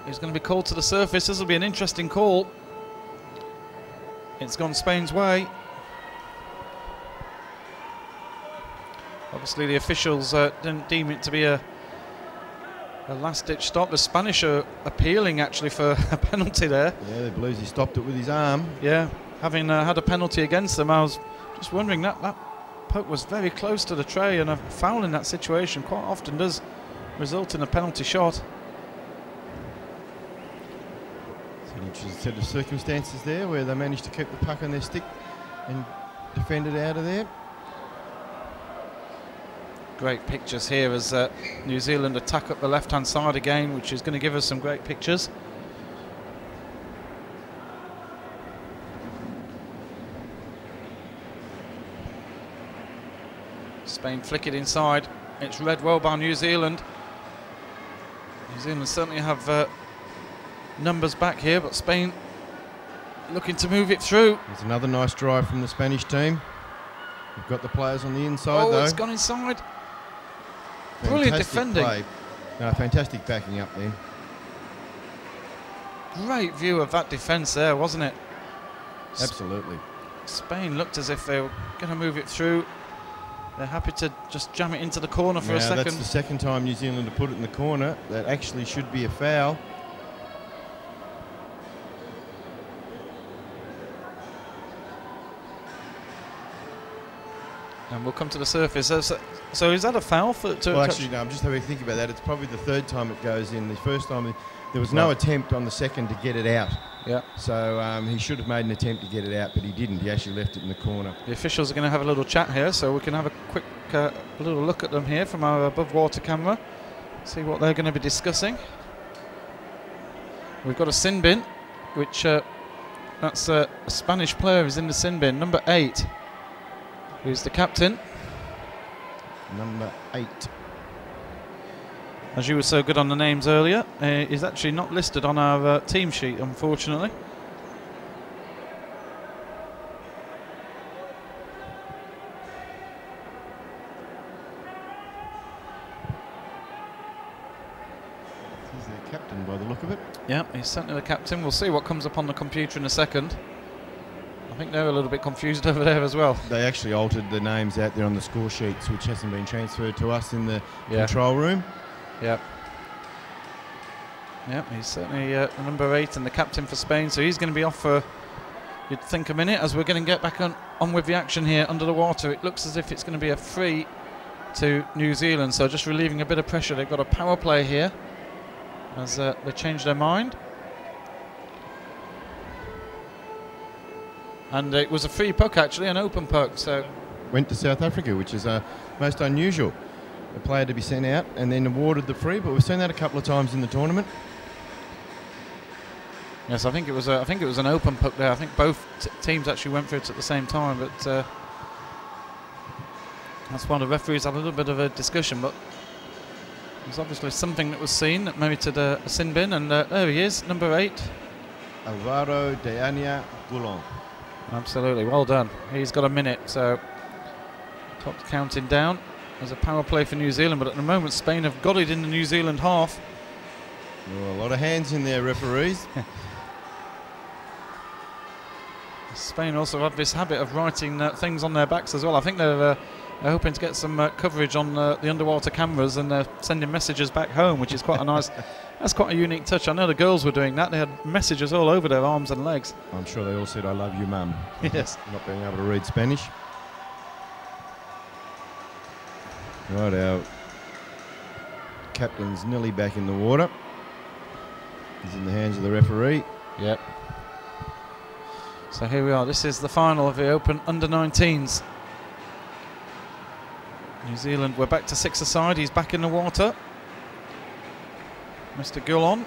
He's going to be called to the surface. This will be an interesting call. It's gone Spain's way. Obviously the officials didn't deem it to be a last-ditch stop. The Spanish are appealing actually for a penalty there. Yeah, they believe he stopped it with his arm. Yeah, having had a penalty against them, I was just wondering that poke was very close to the tray, and a foul in that situation quite often does result in a penalty shot. It's an interesting set of circumstances there where they managed to keep the puck on their stick and defend it out of there. Great pictures here as New Zealand attack up the left-hand side again, which is going to give us some great pictures. Spain flick it inside. It's read well by New Zealand. New Zealand certainly have numbers back here, but Spain looking to move it through. There's another nice drive from the Spanish team. We've got the players on the inside though. Oh, it's gone inside. Brilliant defending. Play. No, fantastic backing up then. Great view of that defence there, wasn't it? Absolutely. Spain looked as if they were going to move it through. They're happy to just jam it into the corner for a second. That's the second time New Zealand have put it in the corner. That actually should be a foul. And we'll come to the surface. So is that a foul? Well, actually, no, I'm just having to think about that. It's probably the third time it goes in. The first time there was no attempt on the second to get it out. Yeah. So he should have made an attempt to get it out, but he didn't. He actually left it in the corner. The officials are going to have a little chat here, so we can have a quick little look at them here from our above water camera. See what they're going to be discussing. We've got a sin bin, which that's a Spanish player who's in the sin bin, number 8. Who's the captain? Number 8. As you were so good on the names earlier, is actually not listed on our team sheet, unfortunately. He's the captain by the look of it. Yeah, he's certainly the captain. We'll see what comes up on the computer in a second. I think they're a little bit confused over there as well. They actually altered the names out there on the score sheets, which hasn't been transferred to us in the control room. Yep. Yep, he's certainly number 8 and the captain for Spain, so he's going to be off for, you'd think, a minute as we're going to get back on with the action here under the water. It looks as if it's going to be a free to New Zealand, so just relieving a bit of pressure. They've got a power play here as they change their mind. And it was a free puck, actually, an open puck. So went to South Africa, which is most unusual. A player to be sent out and then awarded the free, but we've seen that a couple of times in the tournament. Yes, I think it was an open puck there. I think both teams actually went for it at the same time, but that's why the referees had a little bit of a discussion. But there's obviously something that was seen that merited a sin bin, and there he is, number 8, Alvaro Deania Goulon. Absolutely, well done. He's got a minute, so top counting down. There's a power play for New Zealand, but at the moment Spain have got it in the New Zealand half. Oh, a lot of hands in there, referees. Spain also have this habit of writing things on their backs as well. I think they're hoping to get some coverage on the underwater cameras, and they're sending messages back home, which is quite a nice. That's quite a unique touch. I know the girls were doing that. They had messages all over their arms and legs. I'm sure they all said, "I love you, Mum." Yes. Not being able to read Spanish. Right, our captain's nearly back in the water. He's in the hands of the referee. Yep. So here we are. This is the final of the Open Under-19s. New Zealand, we're back to 6-a-side. He's back in the water. Mr. Goulon.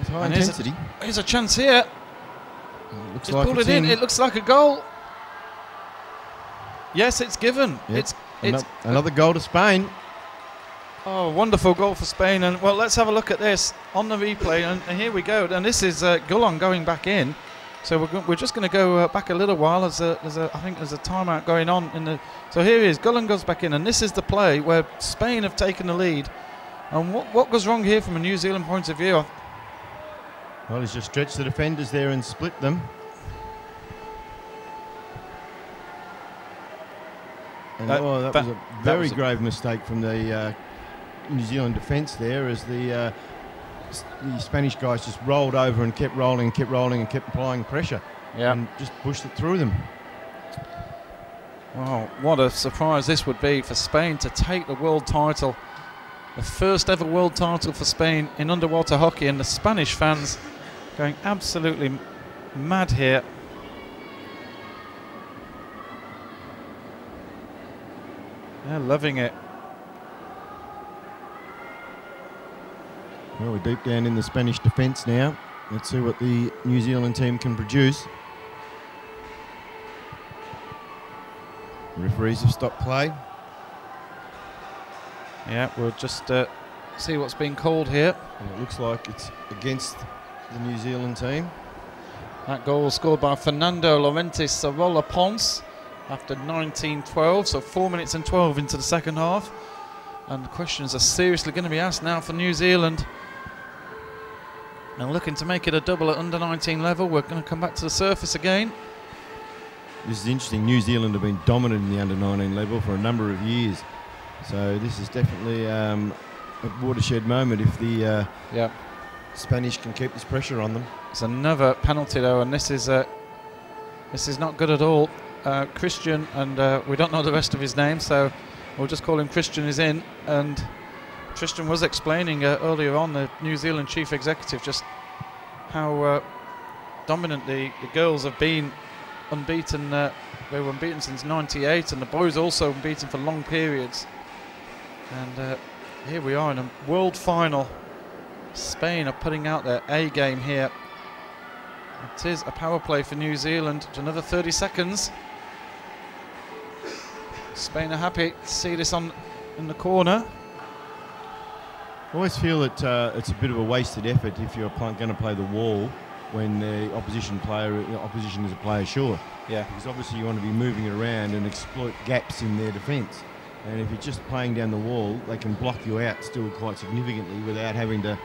It's high intensity. Here's a chance here. Looks Just like pulled it in. It looks like a goal. Yes, it's given. Yep. It's another goal to Spain. Oh, wonderful goal for Spain. And well, let's have a look at this on the replay. And here we go. And this is Goulon going back in. So we're just going to go back a little while. I think there's a timeout going on in the. So here he is. Gullen goes back in, and this is the play where Spain have taken the lead. And what goes wrong here from a New Zealand point of view? Well, he's just stretched the defenders there and split them. And that was a very grave mistake from the New Zealand defence there, as the Spanish guys just rolled over and kept rolling and kept applying pressure. Yeah. And just pushed it through them. Wow, what a surprise this would be for Spain to take the world title. The first ever world title for Spain in underwater hockey, and the Spanish fans going absolutely mad here. They're loving it. Well, we're deep down in the Spanish defence now. Let's see what the New Zealand team can produce. The referees have stopped play. Yeah, we'll just see what's being called here. And it looks like it's against the New Zealand team. That goal was scored by Fernando Llorente Sarola Pons after 19-12, so 4 minutes and 12 into the second half. And the questions are seriously going to be asked now for New Zealand. And looking to make it a double at under 19 level. We're going to come back to the surface again. This is interesting. New Zealand have been dominant in the under 19 level for a number of years. So this is definitely a watershed moment if the Spanish can keep this pressure on them. It's another penalty though, and this is not good at all. Christian, and we don't know the rest of his name, so we'll just call him Christian, is in. And Christian was explaining earlier on, the New Zealand chief executive, just how dominant the girls have been, unbeaten. They were unbeaten since '98, and the boys also unbeaten for long periods. And here we are in a world final. Spain are putting out their A game here. It is a power play for New Zealand. Another 30 seconds. Spain are happy to see this on in the corner. I always feel that it's a bit of a wasted effort if you're going to play the wall when the opposition is a player short. Yeah. Because obviously you want to be moving it around and exploit gaps in their defence. And if you're just playing down the wall, they can block you out still quite significantly without having to,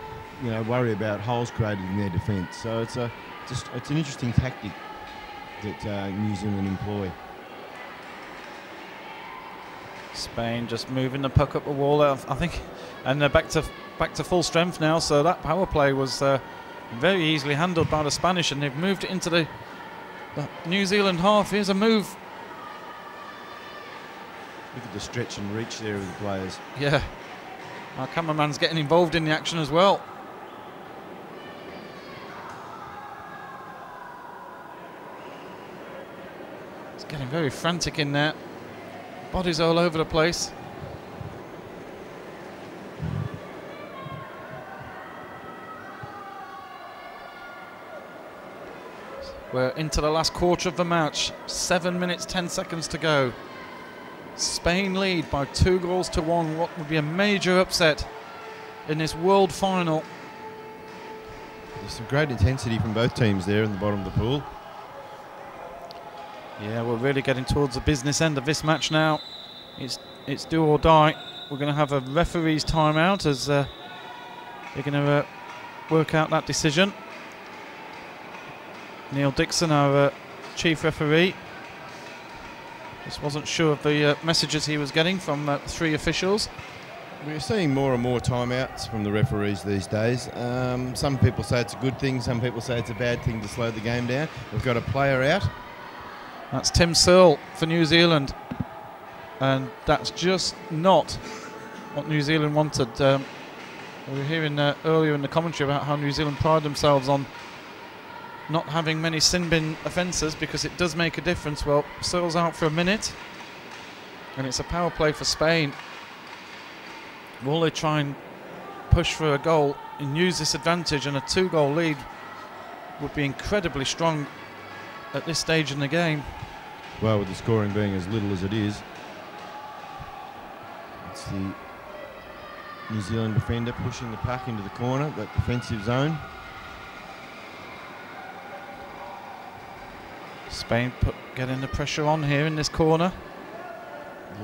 worry about holes created in their defence. So it's an interesting tactic that New Zealand employ. Spain just moving the puck up the wall, I think, and they're back to full strength now. So that power play was very easily handled by the Spanish, and they've moved it into the New Zealand half. Here's a move. Look at the stretch and reach there of the players. Yeah, our cameraman's getting involved in the action as well. It's getting very frantic in there. Bodies all over the place. We're into the last quarter of the match. 7 minutes, 10 seconds to go. Spain lead by 2-1. What would be a major upset in this world final. There's some great intensity from both teams there in the bottom of the pool. Yeah, we're really getting towards the business end of this match now. It's do or die. We're going to have a referee's timeout as they're going to work out that decision. Neil Dixon, our chief referee, just wasn't sure of the messages he was getting from 3 officials. We're seeing more and more timeouts from the referees these days. Some people say it's a good thing, some people say it's a bad thing to slow the game down. We've got a player out. That's Tim Searle for New Zealand, and that's just not what New Zealand wanted. We were hearing earlier in the commentary about how New Zealand pride themselves on not having many sin bin offences because it does make a difference. Well, Searle's out for a minute, and it's a power play for Spain. Will they try and push for a goal and use this advantage? And a 2-goal lead would be incredibly strong at this stage in the game. Well, with the scoring being as little as it is, it's the New Zealand defender pushing the puck into the corner, that defensive zone. Spain getting the pressure on here in this corner.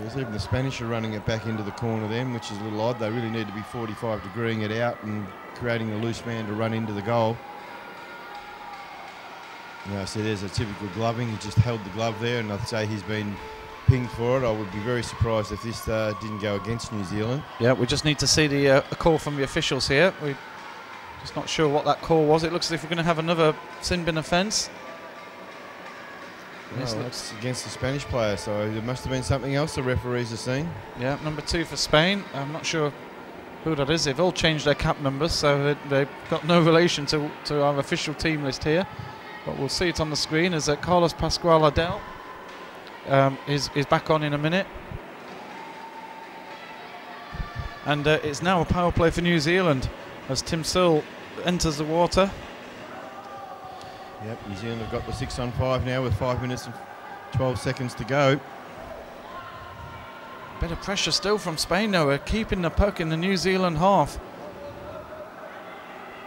Yes, even the Spanish are running it back into the corner then, which is a little odd. They really need to be 45 degreeing it out and creating a loose man to run into the goal. See, there's a typical gloving. He just held the glove there, and I'd say he's been pinged for it. I would be very surprised if this didn't go against New Zealand. Yeah, we just need to see the call from the officials here. We're just not sure what that call was. It looks as if we're going to have another sin bin offence. No, that's against the Spanish player, so there must have been something else the referees are seeing. Yeah, number 2 for Spain. I'm not sure who that is. They've all changed their cap numbers, so they've got no relation to our official team list here. But we'll see it on the screen as Carlos Pascual Adel is back on in a minute. And it's now a power play for New Zealand as Tim Searle enters the water. Yep, New Zealand have got the 6-on-5 now with 5 minutes and 12 seconds to go. Bit of pressure still from Spain though. We're keeping the puck in the New Zealand half.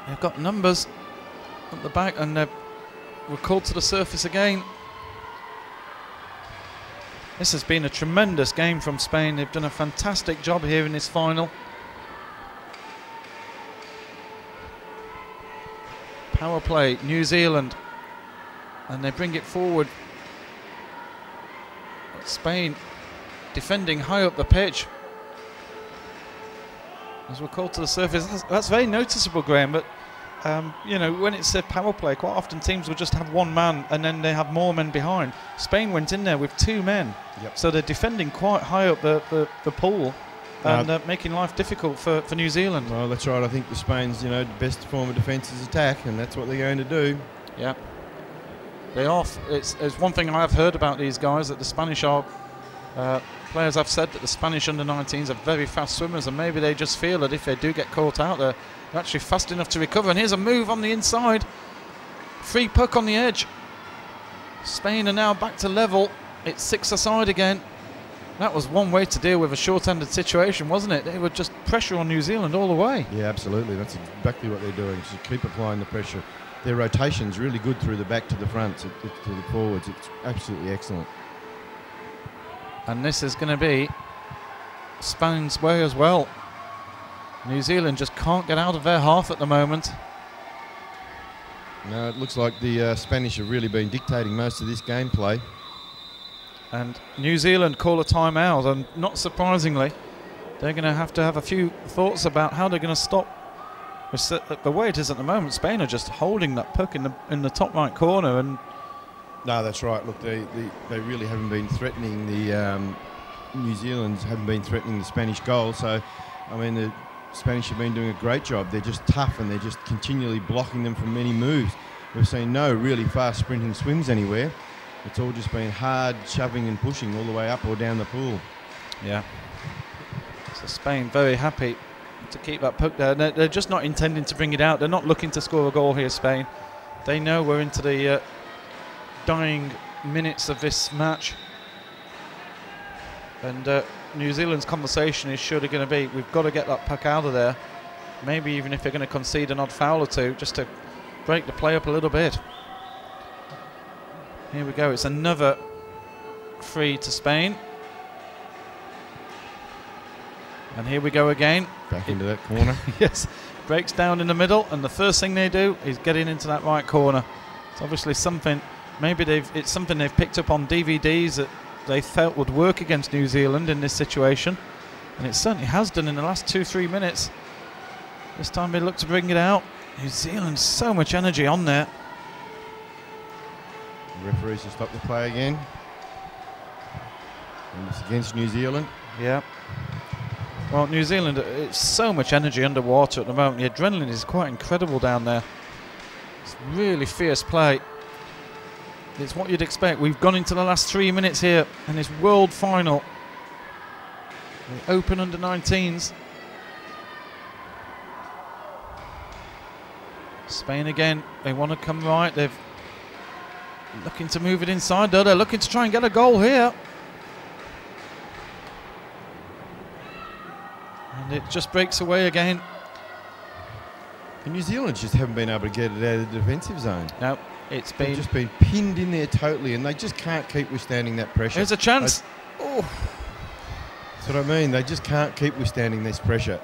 They've got numbers at the back and we're called to the surface again. This has been a tremendous game from Spain. They've done a fantastic job here in this final. Power play, New Zealand. And they bring it forward. Spain defending high up the pitch. As we're called to the surface. That's very noticeable, Graham, but you know, when it's a power play, quite often teams will just have one man and then they have more men behind. Spain went in there with 2 men. Yep. So they're defending quite high up the pool and making life difficult for New Zealand. Well, that's right. I think the Spain's, best form of defence is attack, and that's what they're going to do. Yeah. They are. It's one thing I've heard about these guys, that the Spanish are players have said that the Spanish under-19s are very fast swimmers, and maybe they just feel that if they do get caught out, they're actually fast enough to recover. And here's a move on the inside. Free puck on the edge. Spain are now back to level. It's 6-a-side again. That was one way to deal with a short-handed situation, wasn't it? They were just pressure on New Zealand all the way. Yeah, absolutely. That's exactly what they're doing. Just keep applying the pressure. Their rotation's really good through the back to the front, to the forwards. It's absolutely excellent. And this is going to be Spain's way as well. New Zealand just can't get out of their half at the moment. No, it looks like the Spanish have really been dictating most of this gameplay. And New Zealand call a timeout, and not surprisingly, they're going to have a few thoughts about how they're going to stop. The way it is at the moment, Spain are just holding that puck in the top right corner. And no, that's right. Look, they really haven't been threatening the New Zealand's haven't been threatening the Spanish goal. So, I mean, the Spanish have been doing a great job. They're just tough, and they're just continually blocking them from many moves. We've seen no really fast sprinting swims anywhere. It's all just been hard shoving and pushing all the way up or down the pool. Yeah. So Spain very happy to keep that puck there. They're just not intending to bring it out. They're not looking to score a goal here, Spain. They know we're into the dying minutes of this match. And New Zealand's conversation is surely going to be, we've got to get that puck out of there. Maybe even if they're going to concede an odd foul or two, just to break the play up a little bit. Here we go. It's another free to Spain. And here we go again. Back into that corner. Yes, breaks down in the middle, and the first thing they do is getting into that right corner. It's obviously something, maybe it's something they've picked up on DVDs that they felt would work against New Zealand in this situation, and it certainly has done in the last 2-3 minutes. This time they look to bring it out. New Zealand, so much energy on there. The referees have stopped the play again. And it's against New Zealand. Yeah. Well, New Zealand, it's so much energy underwater at the moment. The adrenaline is quite incredible down there. It's really fierce play. It's what you'd expect. We've gone into the last 3 minutes here in this world final. The Open under-19s. Spain again, they want to come right. They're looking to move it inside, though. They're looking to try and get a goal here. And it just breaks away again. And New Zealand just haven't been able to get it out of the defensive zone. No, It's They've just been pinned in there totally, and they just can't keep withstanding that pressure. Here's a chance. Oh. That's what I mean. They just can't keep withstanding this pressure.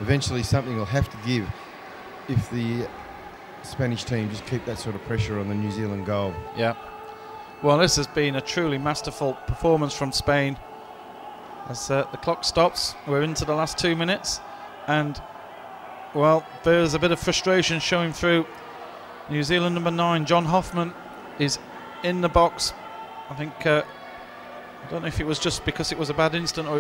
Eventually something will have to give if the Spanish team just keep that sort of pressure on the New Zealand goal. Yeah. Well, this has been a truly masterful performance from Spain. As the clock stops, we're into the last 2 minutes, and well, there's a bit of frustration showing through. New Zealand number 9, John Hoffman, is in the box. I think I don't know if it was just because it was a bad instant or